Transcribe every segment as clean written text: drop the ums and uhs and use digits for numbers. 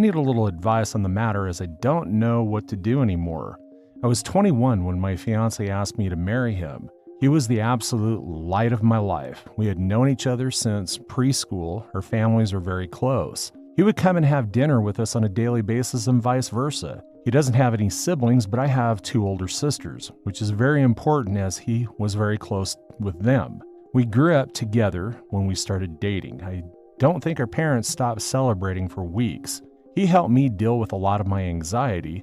I need a little advice on the matter as I don't know what to do anymore. I was 21 when my fiancé asked me to marry him. He was the absolute light of my life. We had known each other since preschool. Our families were very close. He would come and have dinner with us on a daily basis and vice versa. He doesn't have any siblings, but I have 2 older sisters, which is very important as he was very close with them. We grew up together when we started dating. I don't think our parents stopped celebrating for weeks. He helped me deal with a lot of my anxiety,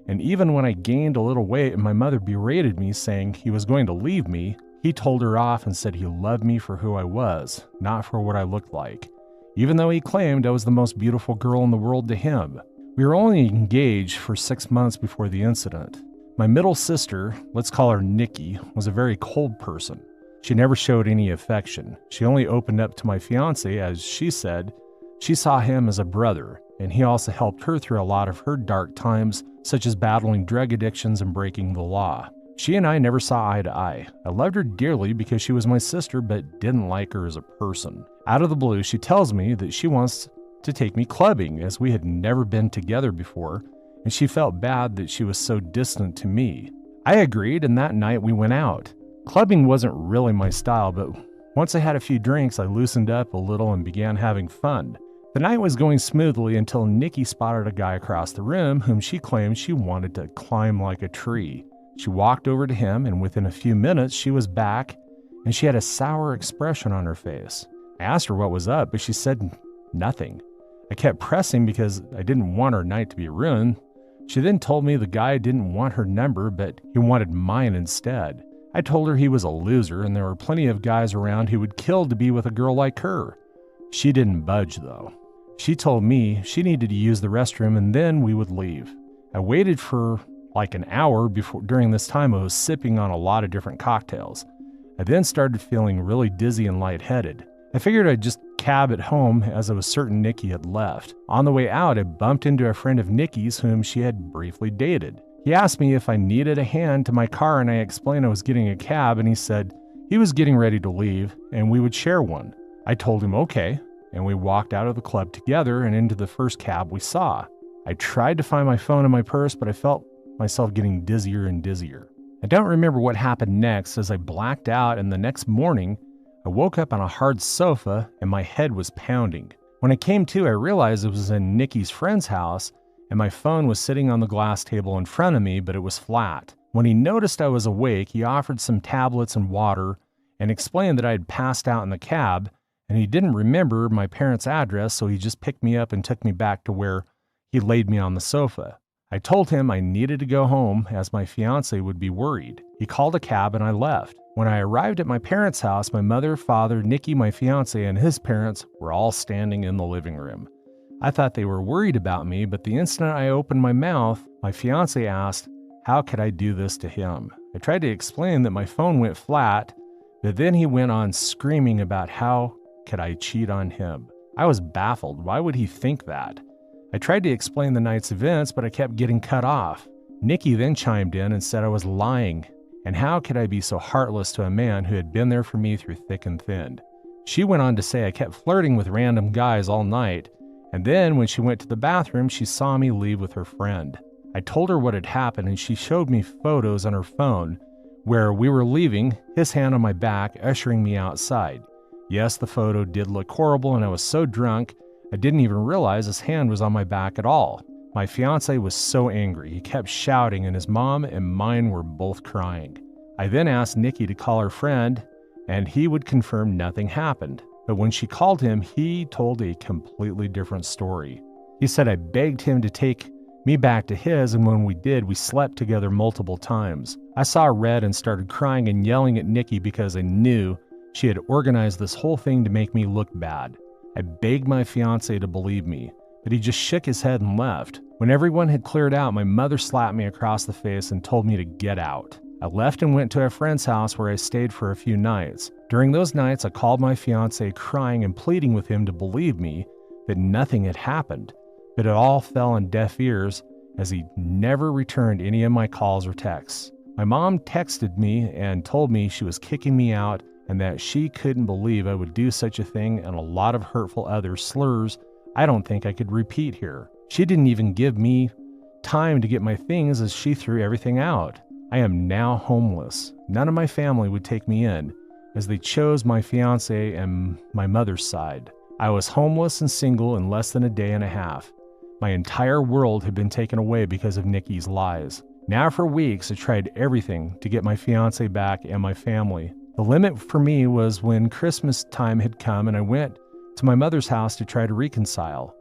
and even when I gained a little weight and my mother berated me saying he was going to leave me, he told her off and said he loved me for who I was, not for what I looked like, even though he claimed I was the most beautiful girl in the world to him. We were only engaged for 6 months before the incident. My middle sister, let's call her Nikki, was a very cold person. She never showed any affection. She only opened up to my fiancé as she said she saw him as a brother, and he also helped her through a lot of her dark times, such as battling drug addictions and breaking the law. She and I never saw eye to eye. I loved her dearly because she was my sister, but didn't like her as a person. Out of the blue, she tells me that she wants to take me clubbing, as we had never been together before, and she felt bad that she was so distant to me. I agreed, and that night we went out. Clubbing wasn't really my style, but once I had a few drinks, I loosened up a little and began having fun. The night was going smoothly until Nikki spotted a guy across the room whom she claimed she wanted to climb like a tree. She walked over to him, and within a few minutes she was back, and she had a sour expression on her face. I asked her what was up, but she said nothing. I kept pressing because I didn't want her night to be ruined. She then told me the guy didn't want her number, but he wanted mine instead. I told her he was a loser and there were plenty of guys around who would kill to be with a girl like her. She didn't budge though. She told me she needed to use the restroom and then we would leave. I waited for like an hour before. During this time I was sipping on a lot of different cocktails. I then started feeling really dizzy and lightheaded. I figured I'd just cab at home as I was certain Nikki had left. On the way out, I bumped into a friend of Nikki's whom she had briefly dated. He asked me if I needed a hand to my car, and I explained I was getting a cab, and he said he was getting ready to leave and we would share one. I told him okay, and we walked out of the club together and into the first cab we saw. I tried to find my phone in my purse, but I felt myself getting dizzier and dizzier. I don't remember what happened next as I blacked out, and the next morning I woke up on a hard sofa and my head was pounding. When I came to, I realized it was in Nikki's friend's house and my phone was sitting on the glass table in front of me, but it was flat. When he noticed I was awake, he offered some tablets and water and explained that I had passed out in the cab and he didn't remember my parents' address, so he just picked me up and took me back to where he laid me on the sofa. I told him I needed to go home as my fiancé would be worried. He called a cab and I left. When I arrived at my parents' house, my mother, father, Nikki, my fiancé, and his parents were all standing in the living room. I thought they were worried about me, but the instant I opened my mouth, my fiancé asked, how could I do this to him? I tried to explain that my phone went flat, but then he went on screaming about how could I cheat on him. I was baffled. Why would he think that? I tried to explain the night's events, but I kept getting cut off. Nikki then chimed in and said I was lying. And how could I be so heartless to a man who had been there for me through thick and thin? She went on to say I kept flirting with random guys all night, and then when she went to the bathroom, she saw me leave with her friend. I told her what had happened, and she showed me photos on her phone where we were leaving, his hand on my back, ushering me outside. Yes, the photo did look horrible, and I was so drunk, I didn't even realize his hand was on my back at all. My fiancé was so angry. He kept shouting, and his mom and mine were both crying. I then asked Nikki to call her friend, and he would confirm nothing happened. But when she called him, he told a completely different story. He said I begged him to take me back to his, and when we did, we slept together multiple times. I saw red and started crying and yelling at Nikki because I knew she had organized this whole thing to make me look bad. I begged my fiancé to believe me, but he just shook his head and left. When everyone had cleared out, my mother slapped me across the face and told me to get out. I left and went to a friend's house where I stayed for a few nights. During those nights, I called my fiancé crying and pleading with him to believe me that nothing had happened, but it all fell on deaf ears as he never returned any of my calls or texts. My mom texted me and told me she was kicking me out and that she couldn't believe I would do such a thing, and a lot of hurtful other slurs I don't think I could repeat here. She didn't even give me time to get my things as she threw everything out. I am now homeless. None of my family would take me in, as they chose my fiancé and my mother's side. I was homeless and single in less than a day and a half. My entire world had been taken away because of Nikki's lies. Now for weeks, I tried everything to get my fiancé back and my family. The limit for me was when Christmas time had come and I went to my mother's house to try to reconcile.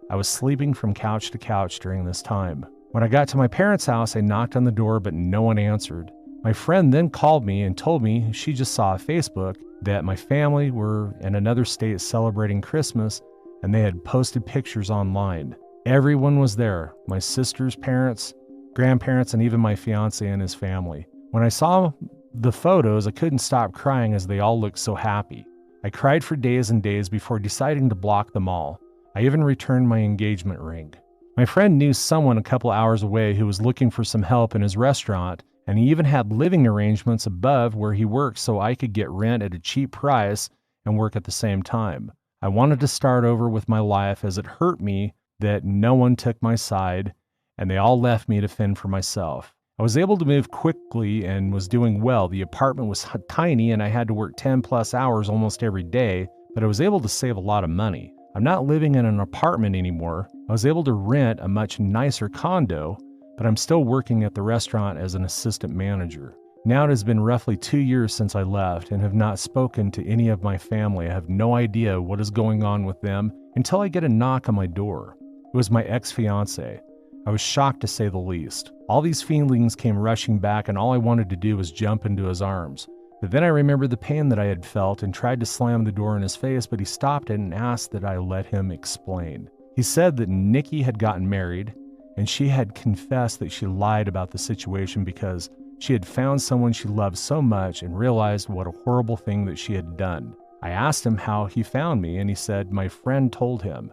I was sleeping from couch to couch during this time. When I got to my parents' house, I knocked on the door, but no one answered. My friend then called me and told me she just saw on Facebook that my family were in another state celebrating Christmas and they had posted pictures online. Everyone was there, my sister's parents, grandparents, and even my fiancé and his family. When I saw the photos, I couldn't stop crying as they all looked so happy. I cried for days and days before deciding to block them all. I even returned my engagement ring. My friend knew someone a couple hours away who was looking for some help in his restaurant, and he even had living arrangements above where he worked so I could get rent at a cheap price and work at the same time. I wanted to start over with my life as it hurt me that no one took my side and they all left me to fend for myself. I was able to move quickly and was doing well. The apartment was tiny and I had to work 10 plus hours almost every day, but I was able to save a lot of money. I'm not living in an apartment anymore. I was able to rent a much nicer condo, but I'm still working at the restaurant as an assistant manager. Now it has been roughly 2 years since I left and have not spoken to any of my family. I have no idea what is going on with them until I get a knock on my door. It was my ex-fiancé. I was shocked to say the least. All these feelings came rushing back and all I wanted to do was jump into his arms. But then I remembered the pain that I had felt and tried to slam the door in his face, but he stopped it and asked that I let him explain. He said that Nikki had gotten married and she had confessed that she lied about the situation because she had found someone she loved so much and realized what a horrible thing that she had done. I asked him how he found me and he said, my friend told him.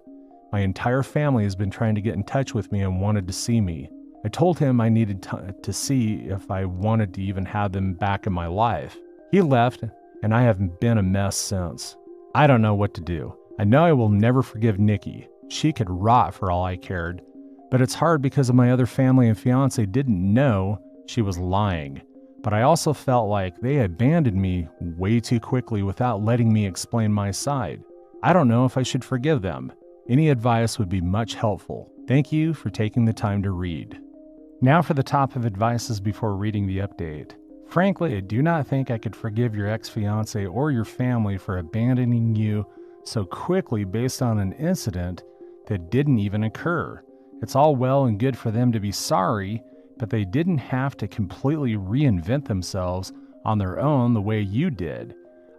My entire family has been trying to get in touch with me and wanted to see me. I told him I needed to see if I wanted to even have them back in my life. He left, and I have been a mess since. I don't know what to do. I know I will never forgive Nikki. She could rot for all I cared. But it's hard because of my other family and fiancé didn't know she was lying. But I also felt like they abandoned me way too quickly without letting me explain my side. I don't know if I should forgive them. Any advice would be much helpful. Thank you for taking the time to read. Now for the top of advices before reading the update. Frankly, I do not think I could forgive your ex-fiancé or your family for abandoning you so quickly based on an incident that didn't even occur. It's all well and good for them to be sorry, but they didn't have to completely reinvent themselves on their own the way you did.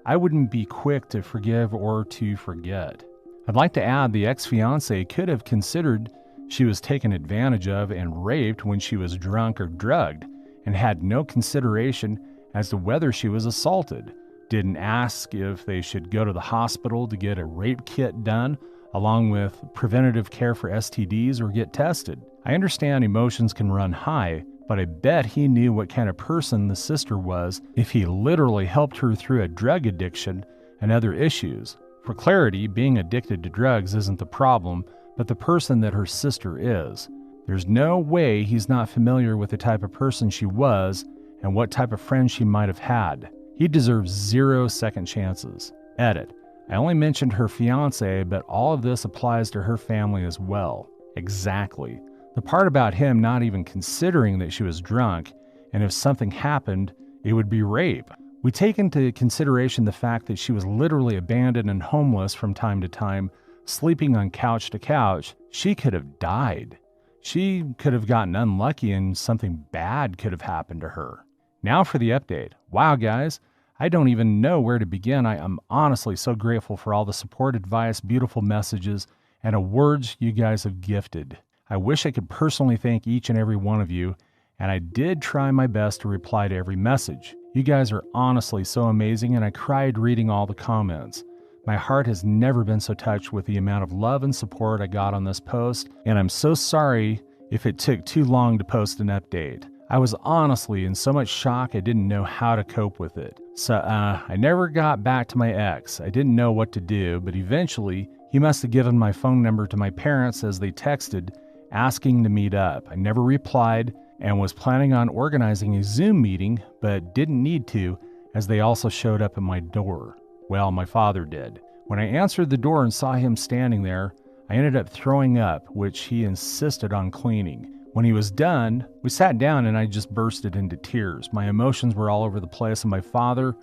I wouldn't be quick to forgive or to forget. I'd like to add the ex-fiancé could have considered she was taken advantage of and raped when she was drunk or drugged and had no consideration as to whether she was assaulted. Didn't ask if they should go to the hospital to get a rape kit done along with preventative care for STDs or get tested. I understand emotions can run high, but I bet he knew what kind of person the sister was if he literally helped her through a drug addiction and other issues. For clarity, being addicted to drugs isn't the problem, but the person that her sister is. There's no way he's not familiar with the type of person she was and what type of friends she might have had. He deserves 0 second chances. Edit. I only mentioned her fiancé, but all of this applies to her family as well. Exactly. The part about him not even considering that she was drunk, and if something happened, it would be rape. We take into consideration the fact that she was literally abandoned and homeless from time to time, sleeping on couch to couch. She could have died. She could have gotten unlucky and something bad could have happened to her. Now for the update. Wow, guys, I don't even know where to begin. I am honestly so grateful for all the support, advice, beautiful messages, and awards you guys have gifted. I wish I could personally thank each and every one of you, and I did try my best to reply to every message. You guys are honestly so amazing, and I cried reading all the comments. My heart has never been so touched with the amount of love and support I got on this post, and I'm so sorry if it took too long to post an update. I was honestly in so much shock I didn't know how to cope with it. So I never got back to my ex. I didn't know what to do, but eventually he must have given my phone number to my parents as they texted asking to meet up. I never replied and was planning on organizing a Zoom meeting, but didn't need to, as they also showed up at my door. Well, my father did. When I answered the door and saw him standing there, I ended up throwing up, which he insisted on cleaning. When he was done, we sat down and I just bursted into tears. My emotions were all over the place, and my father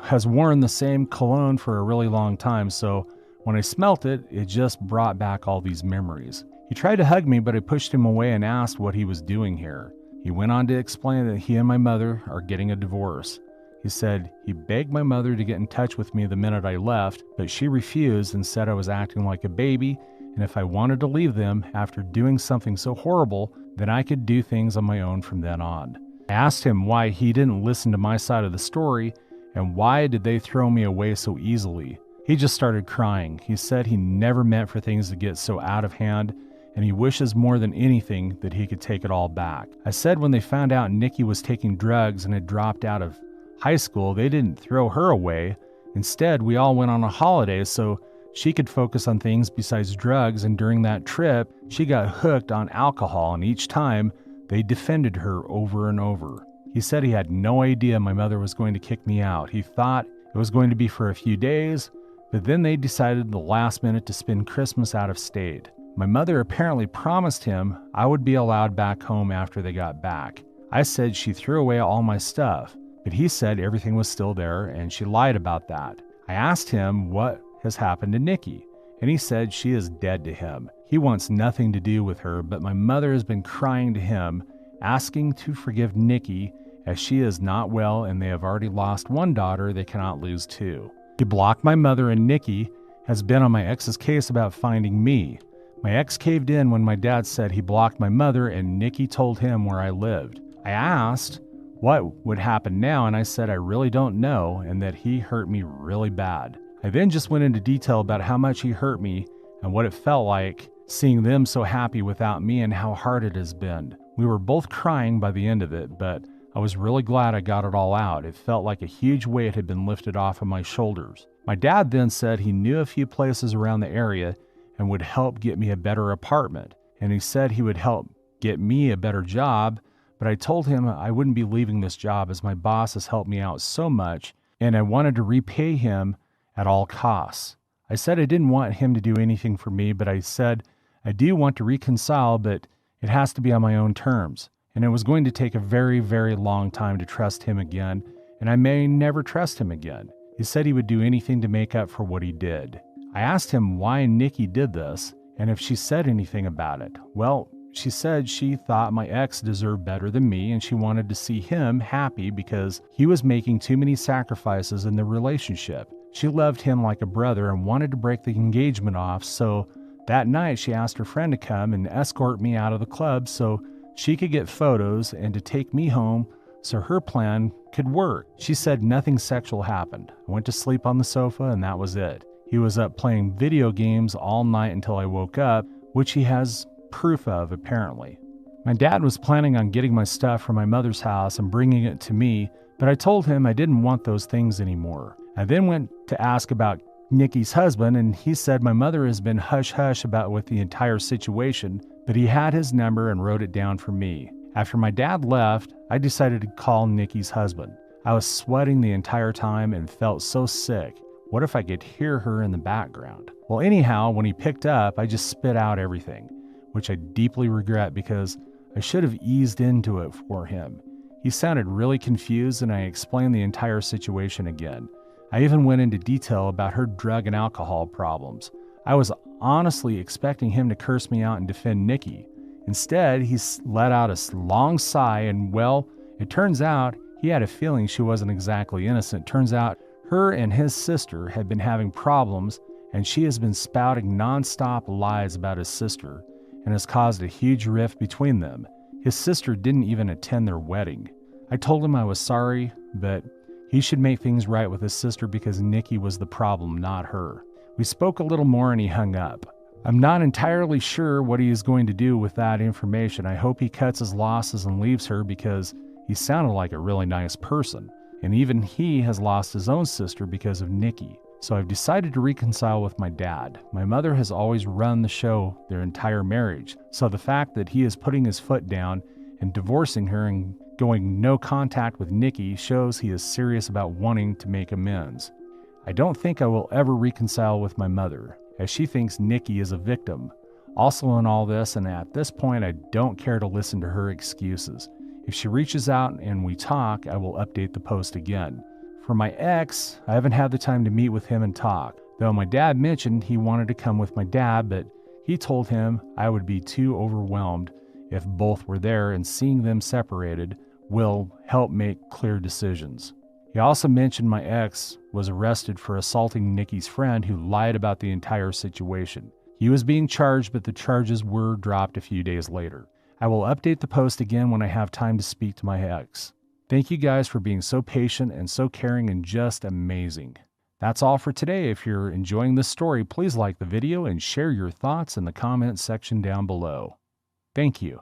has worn the same cologne for a really long time, so when I smelt it, it just brought back all these memories. He tried to hug me, but I pushed him away and asked what he was doing here. He went on to explain that he and my mother are getting a divorce. He said he begged my mother to get in touch with me the minute I left, but she refused and said I was acting like a baby, and if I wanted to leave them after doing something so horrible, then I could do things on my own from then on. I asked him why he didn't listen to my side of the story, and why did they throw me away so easily. He just started crying. He said he never meant for things to get so out of hand, and he wishes more than anything that he could take it all back. I said when they found out Nikki was taking drugs and had dropped out of high school, they didn't throw her away. Instead, we all went on a holiday so she could focus on things besides drugs, and during that trip, she got hooked on alcohol, and each time, they defended her over and over. He said he had no idea my mother was going to kick me out. He thought it was going to be for a few days, but then they decided the last minute to spend Christmas out of state. My mother apparently promised him I would be allowed back home after they got back. I said she threw away all my stuff, but he said everything was still there and she lied about that. I asked him what has happened to Nikki, and he said she is dead to him. He wants nothing to do with her, but my mother has been crying to him, asking to forgive Nikki as she is not well and they have already lost one daughter, they cannot lose two. He blocked my mother, and Nikki has been on my ex's case about finding me. My ex caved in when my dad said he blocked my mother and Nikki told him where I lived. I asked what would happen now, and I said I really don't know and that he hurt me really bad. I then just went into detail about how much he hurt me and what it felt like seeing them so happy without me and how hard it has been. We were both crying by the end of it, but I was really glad I got it all out. It felt like a huge weight had been lifted off of my shoulders. My dad then said he knew a few places around the area and would help get me a better apartment. And he said he would help get me a better job, but I told him I wouldn't be leaving this job as my boss has helped me out so much, and I wanted to repay him at all costs. I said I didn't want him to do anything for me, but I said I do want to reconcile, but it has to be on my own terms. And it was going to take a very, very long time to trust him again, and I may never trust him again. He said he would do anything to make up for what he did. I asked him why Nikki did this, and if she said anything about it. Well, she said she thought my ex deserved better than me, and she wanted to see him happy because he was making too many sacrifices in the relationship. She loved him like a brother and wanted to break the engagement off, so that night she asked her friend to come and escort me out of the club so she could get photos and to take me home so her plan could work. She said nothing sexual happened. I went to sleep on the sofa and that was it. He was up playing video games all night until I woke up, which he has proof of apparently. My dad was planning on getting my stuff from my mother's house and bringing it to me, but I told him I didn't want those things anymore. I then went to ask about Nikki's husband, and he said my mother has been hush-hush about with the entire situation, but he had his number and wrote it down for me. After my dad left, I decided to call Nikki's husband. I was sweating the entire time and felt so sick. What if I could hear her in the background? Well, anyhow, when he picked up, I just spit out everything, which I deeply regret because I should have eased into it for him. He sounded really confused, and I explained the entire situation again. I even went into detail about her drug and alcohol problems. I was honestly expecting him to curse me out and defend Nikki. Instead, he let out a long sigh and, well, it turns out he had a feeling she wasn't exactly innocent. Turns out her and his sister had been having problems, and she has been spouting nonstop lies about his sister and has caused a huge rift between them. His sister didn't even attend their wedding. I told him I was sorry, but he should make things right with his sister because Nikki was the problem, not her. We spoke a little more and he hung up. I'm not entirely sure what he is going to do with that information. I hope he cuts his losses and leaves her because he sounded like a really nice person. And even he has lost his own sister because of Nikki. So I've decided to reconcile with my dad. My mother has always run the show their entire marriage, so the fact that he is putting his foot down and divorcing her and going no contact with Nikki shows he is serious about wanting to make amends. I don't think I will ever reconcile with my mother, as she thinks Nikki is a victim. Also in all this, and at this point I don't care to listen to her excuses. If she reaches out and we talk, I will update the post again. For my ex, I haven't had the time to meet with him and talk, though my dad mentioned he wanted to come with my dad, but he told him I would be too overwhelmed if both were there, and seeing them separated will help make clear decisions. He also mentioned my ex was arrested for assaulting Nikki's friend who lied about the entire situation. He was being charged, but the charges were dropped a few days later. I will update the post again when I have time to speak to my ex. Thank you guys for being so patient and so caring and just amazing. That's all for today. If you're enjoying this story, please like the video and share your thoughts in the comments section down below. Thank you.